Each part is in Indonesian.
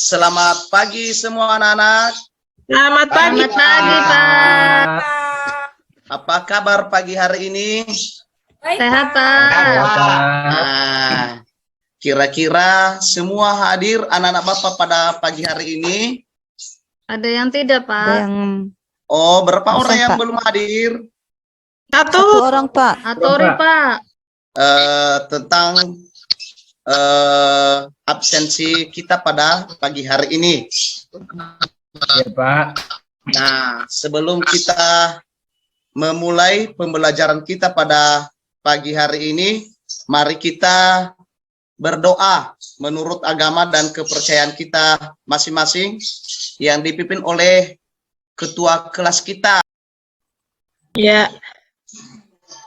Selamat pagi semua anak-anak. Selamat pagi, Pak. Apa kabar pagi hari ini? Sehat, Pak. Nah, kira-kira semua hadir anak-anak Bapak pada pagi hari ini? Ada yang tidak, Pak? Oh, berapa orang yang belum hadir? Satu orang, Pak. Atori, Pak. Tentang absensi kita pada pagi hari ini. Ya, Pak. Nah, sebelum kita memulai pembelajaran kita pada pagi hari ini, mari kita berdoa menurut agama dan kepercayaan kita masing-masing yang dipimpin oleh ketua kelas kita. Ya.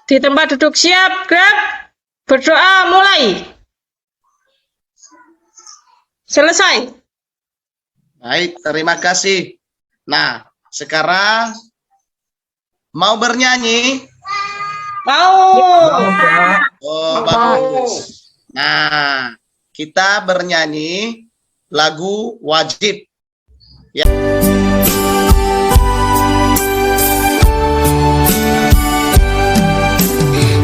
Di tempat duduk siap, Grab. Berdoa mulai. Selesai. Baik, terima kasih. Nah, sekarang mau bernyanyi? Mau. Oh, bagus. Nah, kita bernyanyi lagu wajib. Ya.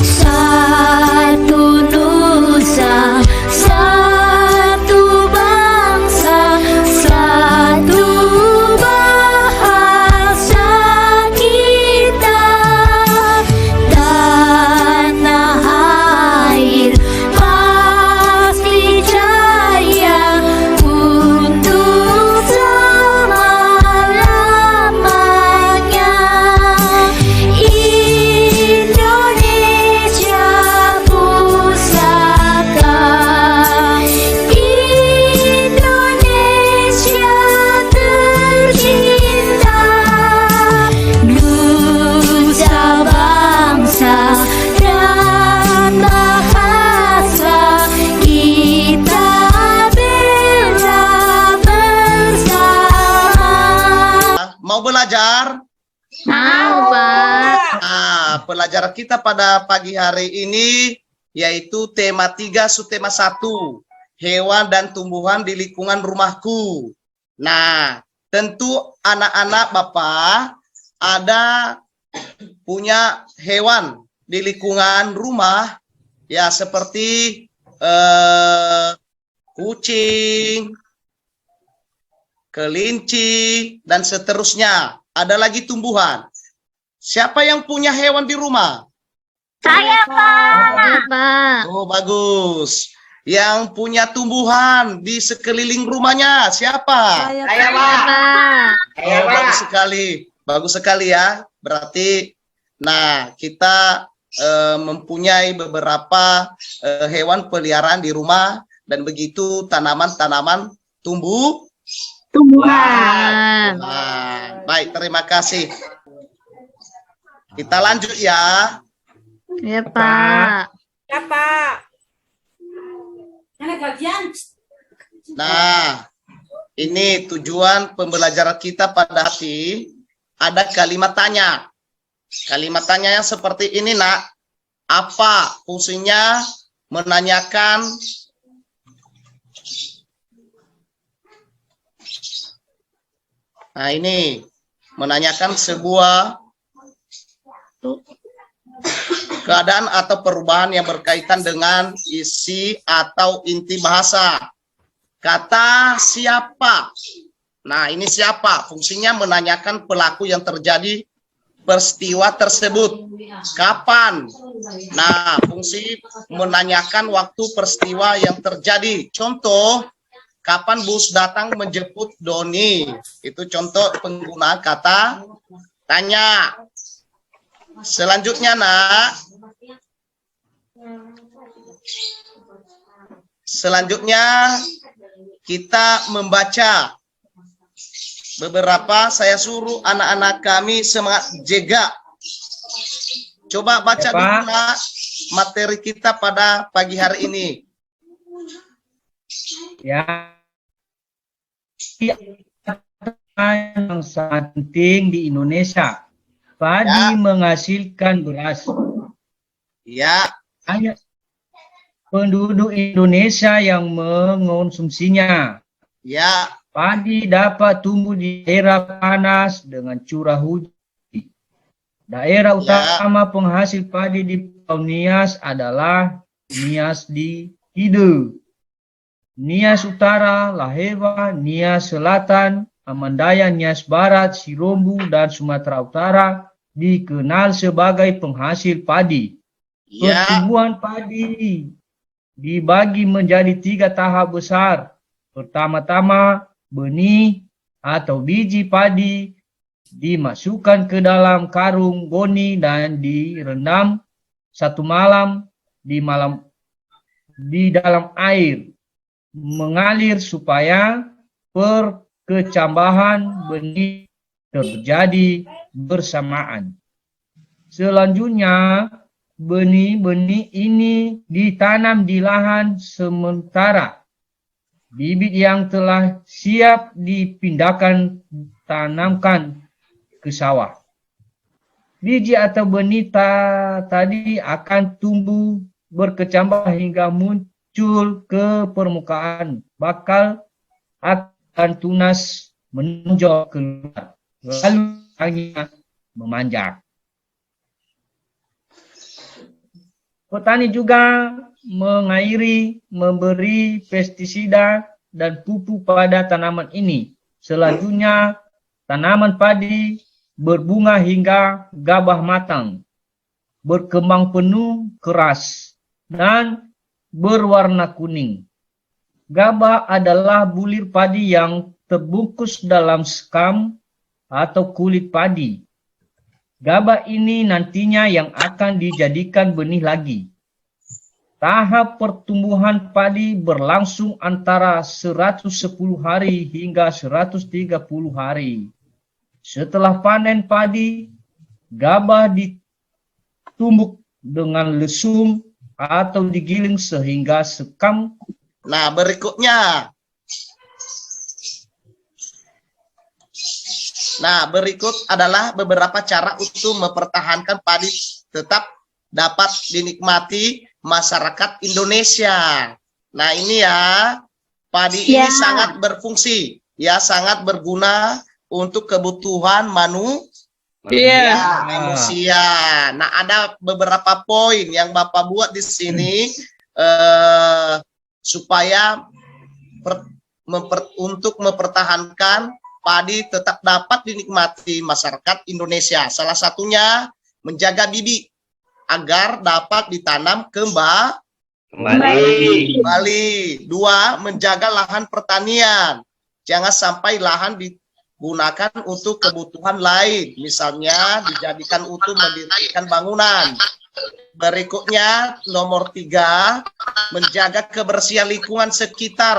Satu nusa, satu bangsa, satu bahasa kita, tanah air pasti jaya untuk selama-lamanya. Indonesia pusaka, Indonesia tercinta, nusa bangsa dan bahasa kita bela bersama. Mau belajar? Mau, Pak. Nah, pelajaran kita pada pagi hari ini yaitu tema 3 subtema 1, hewan dan tumbuhan di lingkungan rumahku. Nah, tentu anak-anak Bapak ada punya hewan di lingkungan rumah ya, seperti kucing, kelinci, dan seterusnya. Ada lagi tumbuhan. Siapa yang punya hewan di rumah? Saya, Pak. Ya, Pak. Oh, bagus. Yang punya tumbuhan di sekeliling rumahnya siapa? Saya, Ya, Pak. Oh, bagus sekali. Bagus sekali ya. Berarti, nah, kita mempunyai beberapa hewan peliharaan di rumah, dan begitu tanaman-tanaman tumbuhan. Nah, baik, terima kasih. Kita lanjut ya. Ya, Pak. Nah, ini tujuan pembelajaran kita pada hati. Ada kalimat tanya. Kalimat tanya yang seperti ini, Nak. Apa fungsinya menanyakan ini menanyakan sebuah keadaan atau perubahan yang berkaitan dengan isi atau inti bahasa. Kata siapa. Nah, ini siapa? Fungsinya menanyakan pelaku yang terjadi peristiwa tersebut. Kapan? Nah, fungsi menanyakan waktu peristiwa yang terjadi. Contoh, kapan bus datang menjemput Doni? Itu contoh penggunaan kata tanya. Selanjutnya, Nak. Selanjutnya, kita membaca beberapa. Saya suruh anak-anak kami semangat jaga. Coba baca dulu, Nak, materi kita pada pagi hari ini. Ya. Yang sangat penting di Indonesia. Padi menghasilkan beras. Ya. Hanya penduduk Indonesia yang mengonsumsinya. Ya. Padi dapat tumbuh di daerah panas dengan curah hujan. Daerah utama penghasil padi di Pulau Nias adalah Nias di Hide, Nias Utara, Laheva, Nias Selatan, Amandaya, Nias Barat, Sirombu, dan Sumatera Utara dikenal sebagai penghasil padi. Ya, Pertumbuhan padi dibagi menjadi 3 tahap besar. Pertama-tama, benih atau biji padi dimasukkan ke dalam karung goni dan direndam 1 malam di dalam air mengalir supaya perkecambahan benih terjadi bersamaan. Selanjutnya, benih-benih ini ditanam di lahan sementara. Bibit yang telah siap dipindahkan tanamkan ke sawah. Biji atau benih tadi akan tumbuh berkecambah hingga muncul ke permukaan. Bakal akan tunas menonjol keluar. Lalu angin memanjang. Petani juga mengairi, memberi pestisida dan pupuk pada tanaman ini. Selanjutnya, tanaman padi berbunga hingga gabah matang, berkembang penuh, keras, dan berwarna kuning. Gabah adalah bulir padi yang terbungkus dalam sekam atau kulit padi. Gabah ini nantinya yang akan dijadikan benih lagi. Tahap pertumbuhan padi berlangsung antara 110 hari hingga 130 hari. Setelah panen padi, gabah ditumbuk dengan lesung atau digiling sehingga sekam. nah berikutnya. Nah, berikut adalah beberapa cara untuk mempertahankan padi tetap dapat dinikmati masyarakat Indonesia. Nah, ini ya, padi ini sangat berfungsi, ya, sangat berguna untuk kebutuhan manusia. Nah, ada beberapa poin yang Bapak buat di sini supaya untuk mempertahankan padi tetap dapat dinikmati masyarakat Indonesia. Salah satunya menjaga bibit agar dapat ditanam kembali. 2, menjaga lahan pertanian. Jangan sampai lahan digunakan untuk kebutuhan lain, misalnya dijadikan untuk mendirikan bangunan. Berikutnya, nomor 3, menjaga kebersihan lingkungan sekitar.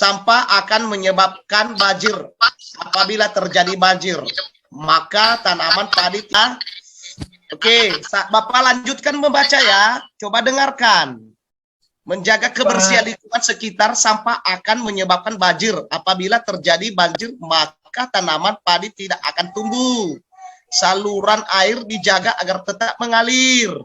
Sampah akan menyebabkan banjir. Apabila terjadi banjir, maka tanaman padi Oke, Bapak lanjutkan membaca ya. Coba dengarkan. Menjaga kebersihan lingkungan sekitar, sampah akan menyebabkan banjir. Apabila terjadi banjir, maka tanaman padi tidak akan tumbuh. Saluran air dijaga agar tetap mengalir.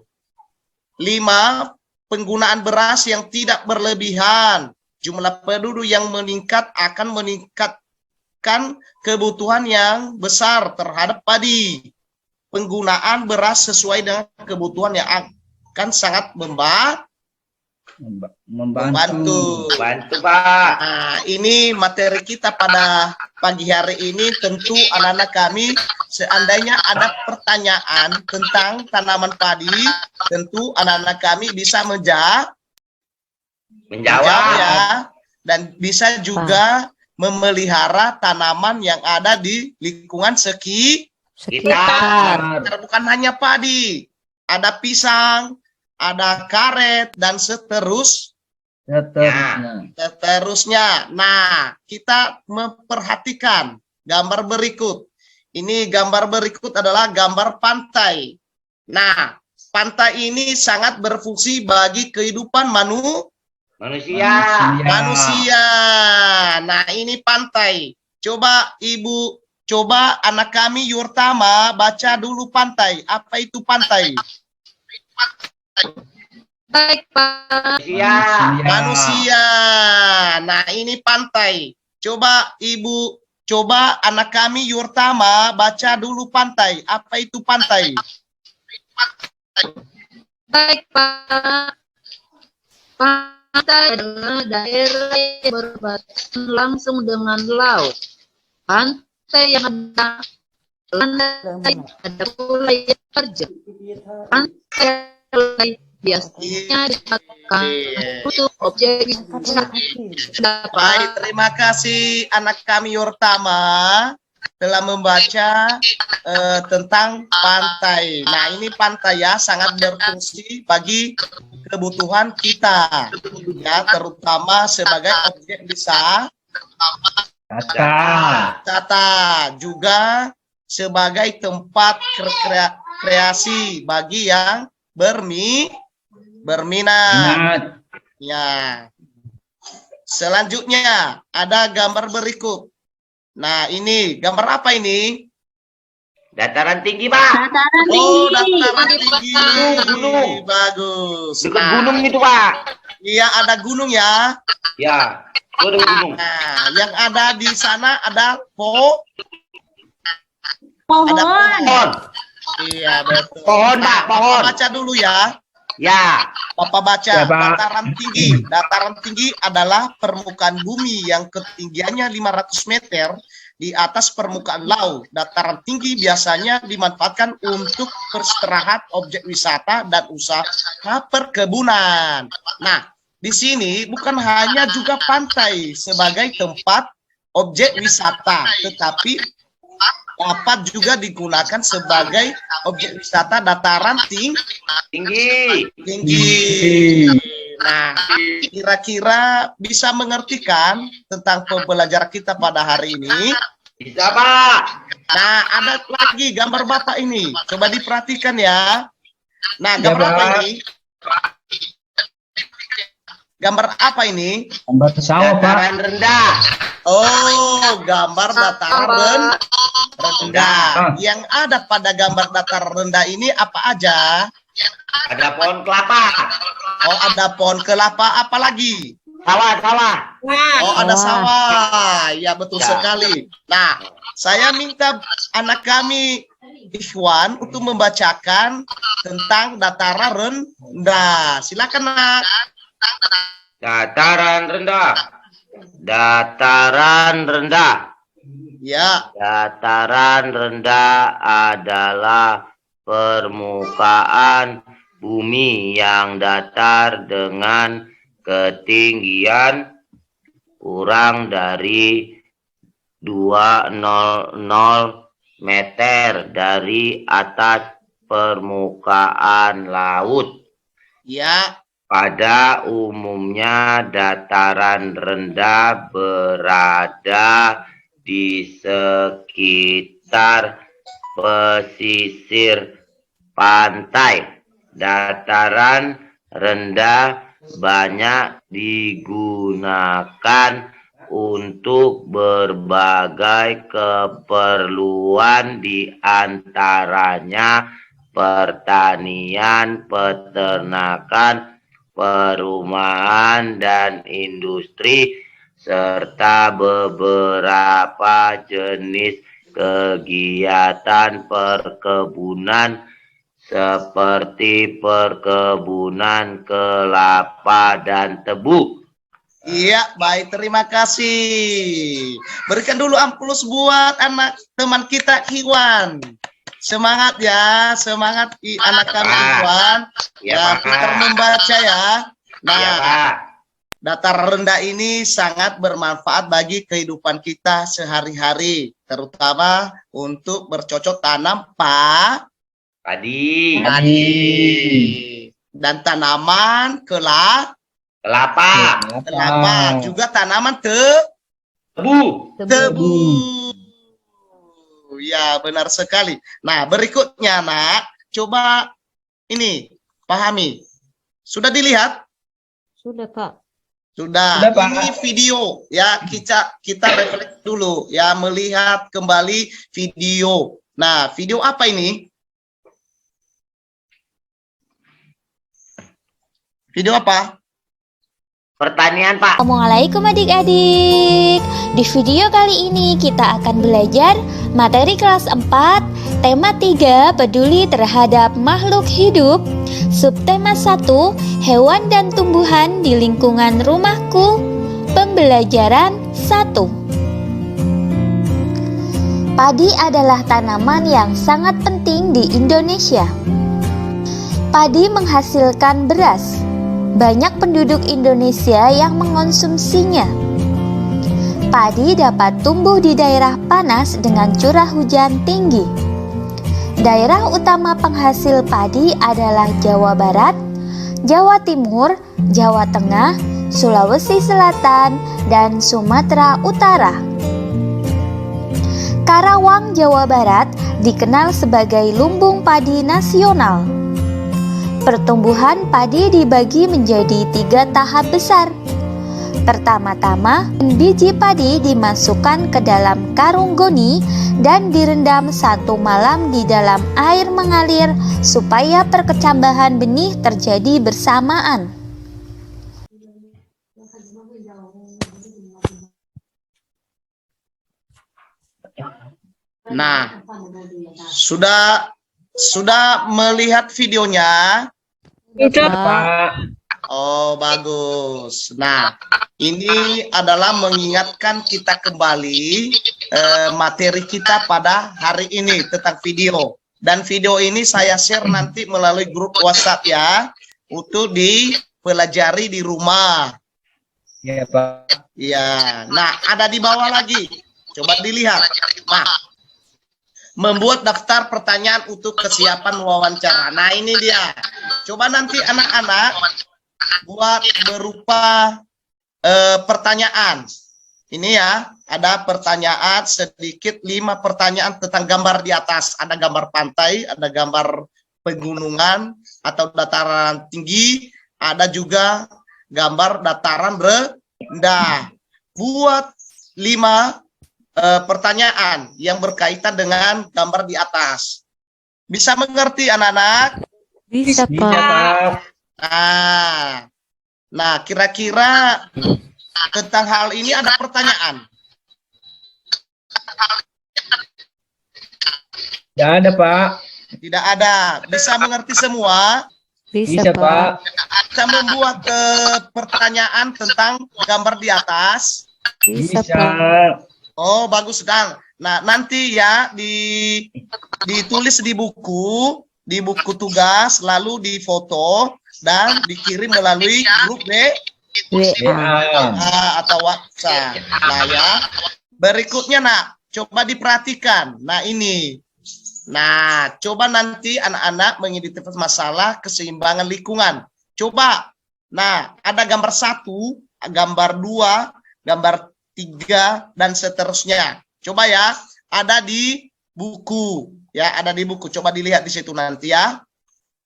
5, penggunaan beras yang tidak berlebihan. Jumlah penduduk yang meningkat akan meningkatkan kebutuhan yang besar terhadap padi. Penggunaan beras sesuai dengan kebutuhan yang akan sangat membantu. Pak. Nah, ini materi kita pada pagi hari ini. Tentu anak-anak kami, seandainya ada pertanyaan tentang tanaman padi, tentu anak-anak kami bisa menjawab ya, dan bisa juga memelihara tanaman yang ada di lingkungan sekitar. Bukan hanya padi, ada pisang, ada karet, dan seterusnya. Nah, kita memperhatikan gambar berikut. Ini gambar berikut adalah gambar pantai. Nah, pantai ini sangat berfungsi bagi kehidupan manusia. Nah, ini pantai. Coba anak kami Yurtama baca dulu pantai. Apa itu pantai? Baik, Pak. Manusia. Nah, ini pantai. Coba Ibu, coba anak kami Yurtama baca dulu pantai. Apa itu pantai? Baik, Pak. Pantai adalah daerah yang berbatasan langsung dengan laut. Pantai yang ada lantai, ada pula yang terjal. Pantai biasanya digunakan untuk objek wisata. Baik, terima kasih anak kami Yurtama telah membaca tentang pantai. Nah, ini pantai ya sangat berfungsi bagi kebutuhan kita, ya terutama sebagai objek wisata, juga sebagai tempat kreasi bagi yang berminat. Ya. Selanjutnya ada gambar berikut. Nah, ini gambar apa ini? Dataran tinggi, Pak. Dataran Oh, tinggi. dataran tinggi. Gunung. Bagus. Dekat gunung itu, Pak. Iya, ada gunung ya. Ya, itu ada gunung. Nah, yang ada di sana ada Pohon. Pohon. Iya, betul. Pohon, Pak, pohon. Papa baca dulu ya. Ya. Papa baca. Ya, Pak. Dataran tinggi. Dataran tinggi adalah permukaan bumi yang ketinggiannya 500 meter di atas permukaan laut. Dataran tinggi biasanya dimanfaatkan untuk beristirahat, objek wisata, dan usaha perkebunan. Nah, di sini bukan hanya juga pantai sebagai tempat objek wisata, tetapi dapat juga digunakan sebagai objek wisata dataran Tinggi. tinggi. Nah, kira-kira bisa mengertikan tentang pembelajaran kita pada hari ini? Bisa, Pak. Nah, ada lagi gambar Bapak ini. Coba diperhatikan ya. Nah, Ya, gambar apa Pak. ini? Gambar apa ini? Gambar pesawat, Pak. Dataran rendah. Oh, gambar dataran rendah. Ah. Yang ada pada gambar dataran rendah ini apa aja? Ada pohon kelapa. Oh, ada pohon kelapa, apa lagi? Sawah. Oh, ada sawah. Ya, betul Ya. sekali. Nah, saya minta anak kami Ikhwan untuk membacakan tentang dataran rendah. Silakan, Nak. Dataran rendah. Dataran rendah. Ya, Dataran rendah adalah permukaan bumi yang datar dengan ketinggian kurang dari 200 meter dari atas permukaan laut. ya, Pada umumnya dataran rendah berada di sekitar pesisir pantai. Dataran rendah banyak digunakan untuk berbagai keperluan, di antaranya pertanian, peternakan, perumahan, dan industri, serta beberapa jenis kegiatan perkebunan seperti perkebunan kelapa dan tebu. iya, baik, terima kasih. Berikan dulu ampulus buat anak teman kita Iwan. Semangat ya, semangat anak kami Pak. Iwan. Ya, Ya, Pak. pintar membaca ya. Nah, Ya, Pak. datar rendah ini sangat bermanfaat bagi kehidupan kita sehari-hari, terutama untuk bercocok tanam Padi, dan tanaman kelapa, kelapa, juga tanaman tebu. tebu. Ya, benar sekali. Nah, berikutnya, Nak, coba ini pahami. Sudah dilihat? Sudah, Pak. Sudah. Sudah, Pak. Ini video ya, kita refleks dulu ya, melihat kembali video. Nah, video apa ini? Video apa? Pertanian, Pak. Assalamualaikum adik-adik. Di video kali ini kita akan belajar materi kelas 4, tema 3, peduli terhadap makhluk hidup. Subtema 1, hewan dan tumbuhan di lingkungan rumahku. Pembelajaran 1. Padi adalah tanaman yang sangat penting di Indonesia. Padi menghasilkan beras. Banyak penduduk Indonesia yang mengonsumsinya. Padi dapat tumbuh di daerah panas dengan curah hujan tinggi. Daerah utama penghasil padi adalah Jawa Barat, Jawa Timur, Jawa Tengah, Sulawesi Selatan, dan Sumatera Utara. Karawang, Jawa Barat dikenal sebagai lumbung padi nasional. Pertumbuhan padi dibagi menjadi 3 tahap besar. Pertama-tama, biji padi dimasukkan ke dalam karung goni dan direndam 1 malam di dalam air mengalir supaya perkecambahan benih terjadi bersamaan. Nah, sudah melihat videonya? Sudah, Pak. Oh, bagus. Nah, ini adalah mengingatkan kita kembali materi kita pada hari ini tentang video. Dan video ini saya share nanti melalui grup WhatsApp ya, untuk dipelajari di rumah. Ya, Pak. Ya, nah ada di bawah lagi. Coba dilihat. Nah, membuat daftar pertanyaan untuk kesiapan wawancara. Nah, ini dia. Coba nanti anak-anak buat berupa pertanyaan. Ini ya, ada pertanyaan sedikit 5 pertanyaan tentang gambar di atas. Ada gambar pantai, ada gambar pegunungan atau dataran tinggi, ada juga gambar dataran rendah. Buat 5 pertanyaan yang berkaitan dengan gambar di atas. Bisa mengerti anak-anak? Bisa, Pak. Nah, kira-kira tentang hal ini ada pertanyaan? Tidak ada, Pak. Tidak ada. Bisa mengerti semua? Bisa, Pak. Bisa membuat pertanyaan tentang gambar di atas? Bisa. Oh, bagus sekali. Nah, nanti ya ditulis di buku tugas, lalu difoto dan dikirim melalui grup WA atau WhatsApp. Nah ya, berikutnya nak, coba diperhatikan. Nah ini, nah coba nanti anak-anak mengidentifikasi masalah keseimbangan lingkungan. Coba, nah ada gambar 1, gambar 2, gambar 3 dan seterusnya. Coba ya, ada di buku ya, ada di buku. Coba dilihat di situ nanti ya.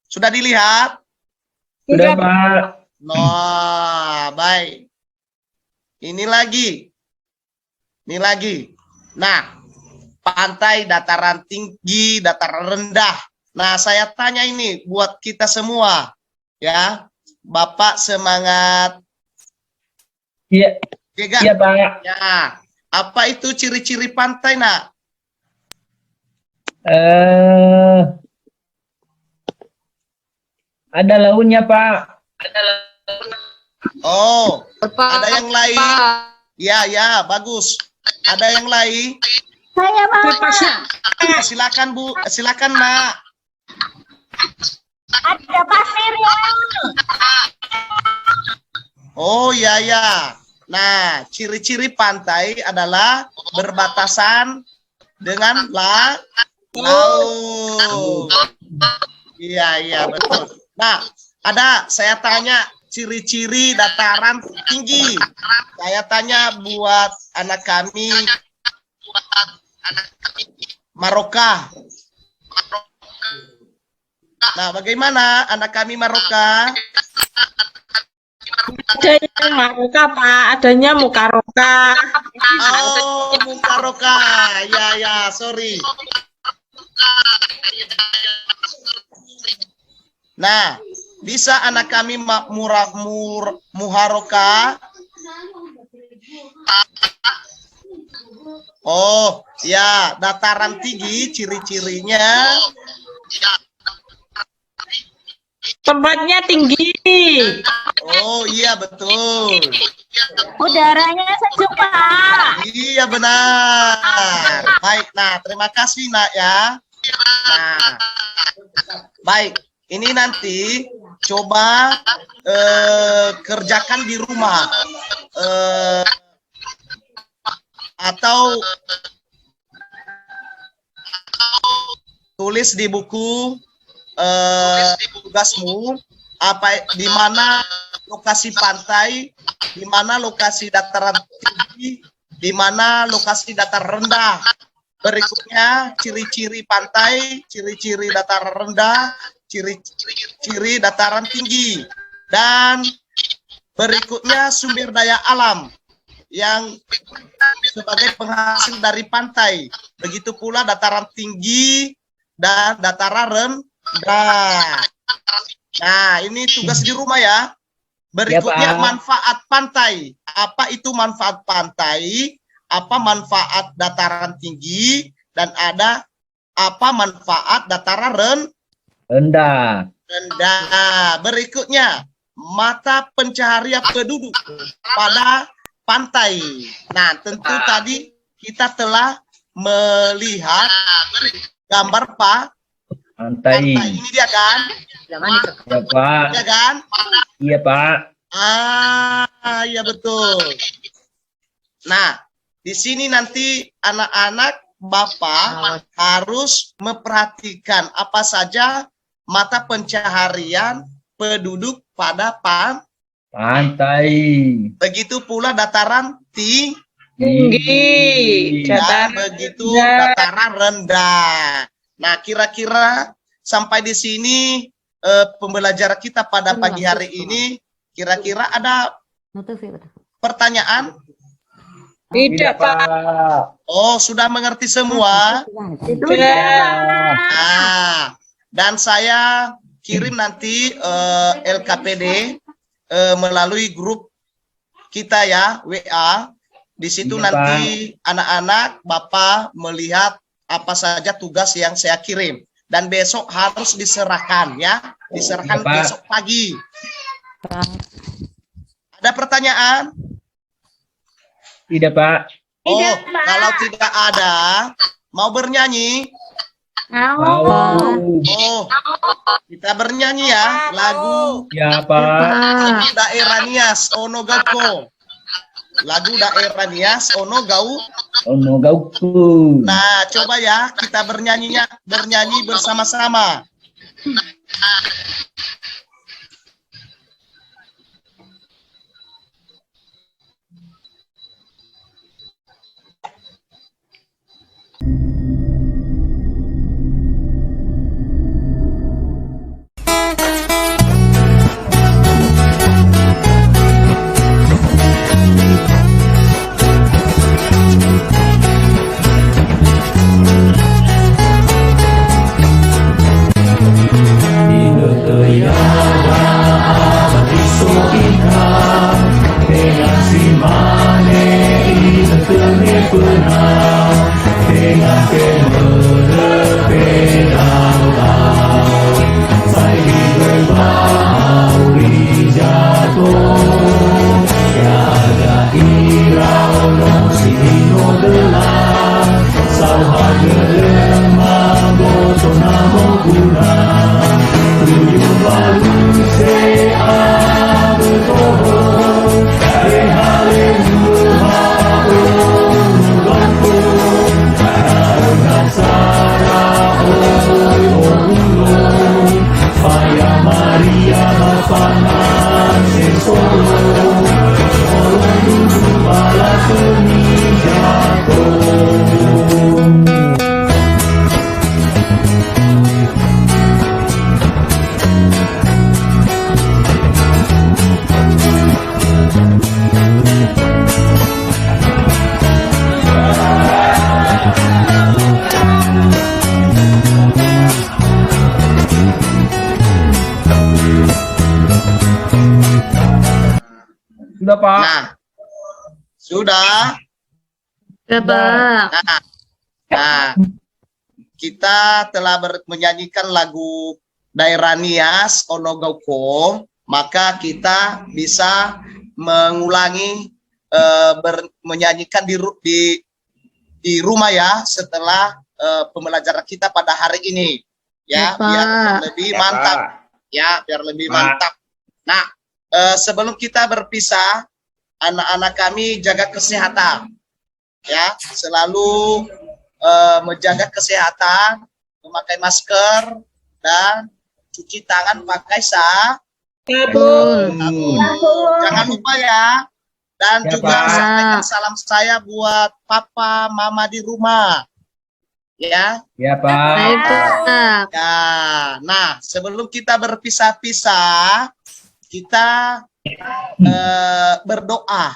Sudah dilihat? Sudah, Pak. Nah, baik. Ini lagi. Nah, pantai, dataran tinggi, dataran rendah. Nah, saya tanya ini buat kita semua ya. Bapak semangat. Iya. Iya, Pak. Ya, apa itu ciri-ciri pantai, nak? Ada lautnya, Pak. Oh, Pak. ada yang lain? Ya, bagus. Ada yang lain? Saya, Pak. Silakan, Bu. Silakan, Nak. Ada pasir ya. Oh, ya. Nah, ciri-ciri pantai adalah berbatasan dengan laut. Iya, betul. Nah, saya tanya ciri-ciri dataran tinggi. Saya tanya buat anak kami Maroka. Nah, bagaimana anak kami Maroka? Adanya Maroka, Pak. Adanya Mukaroka. Oh, Mukaroka. Ya, sorry. Nah, Bisa anak kami muharoka? Oh, ya, dataran tinggi ciri-cirinya. Tempatnya tinggi. Oh, iya betul. Udaranya sejuk, Pak. Iya benar. Baik, nah terima kasih nak ya. Nah, baik. Ini nanti coba kerjakan di rumah. Atau tulis di buku tugasmu di mana lokasi pantai, di mana lokasi dataran tinggi, di mana lokasi dataran rendah. Berikutnya ciri-ciri pantai, ciri-ciri dataran rendah, ciri-ciri dataran tinggi, dan berikutnya sumber daya alam yang sebagai penghasil dari pantai. Begitu pula dataran tinggi dan dataran rendah. Nah, ini tugas di rumah ya. Berikutnya manfaat pantai. Apa itu manfaat pantai? Apa manfaat dataran tinggi? Dan ada apa manfaat dataran rendah. Berikutnya mata pencaharian penduduk pada pantai. Nah, tentu tadi kita telah melihat gambar pantai. Ini dia kan? Ya, Pak. Iya kan? Iya, Pak. Iya betul. Nah, di sini nanti anak-anak Bapak harus memperhatikan apa saja mata pencaharian penduduk pada pantai. Begitu pula dataran Tinggi. dan begitu dataran rendah. Nah, kira-kira sampai di sini pembelajaran kita pada pagi hari ini, kira-kira ada pertanyaan? Tidak, Pak. Oh, sudah mengerti semua? Nah, dan saya kirim nanti LKPD melalui grup kita ya, WA. Di situ nanti anak-anak Bapak melihat apa saja tugas yang saya kirim. Dan besok harus diserahkan ya, diserahkan besok pagi. Ada pertanyaan? Tidak, Pak. Oh, kalau tidak ada, mau bernyanyi? Mau. Oh, kita bernyanyi ya, lagu Ya, Pak. daerah Nias Ono Gauko. Lagu daerah Nias Ono Gauku. Nah, coba ya kita bernyanyi bersama-sama. Sudah, Pak. Nah, sudah. Pak. Nah, kita telah menyanyikan lagu Daerah Nias Onogauko, maka kita bisa mengulangi menyanyikan di rumah ya setelah pembelajaran kita pada hari ini ya, Ya, Pak. biar lebih mantap ya, biar lebih mantap. Nah, sebelum kita berpisah, anak-anak kami jaga kesehatan ya, selalu menjaga kesehatan, memakai masker dan cuci tangan pakai Sabun. Jangan lupa ya. Dan Ya, juga Pak. sampaikan salam saya buat papa, mama di rumah. Ya. Ya, Pak. Baik, Pak. Ya. Nah, sebelum kita berpisah-pisah, kita berdoa.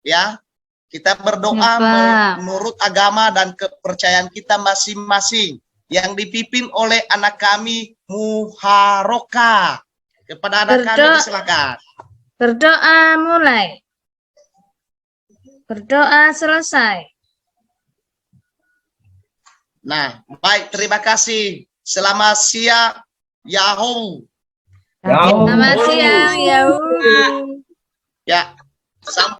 Ya. Kita berdoa Ya, Pak. menurut agama dan kepercayaan kita masing-masing yang dipimpin oleh anak kami Muharoka. Kepada anak kami silakan. Berdoa mulai. Berdoa selesai. Nah, baik, terima kasih. Selamat siang, Yahoo. Yahoo. Selamat siang, Yahoo. Ya, sampai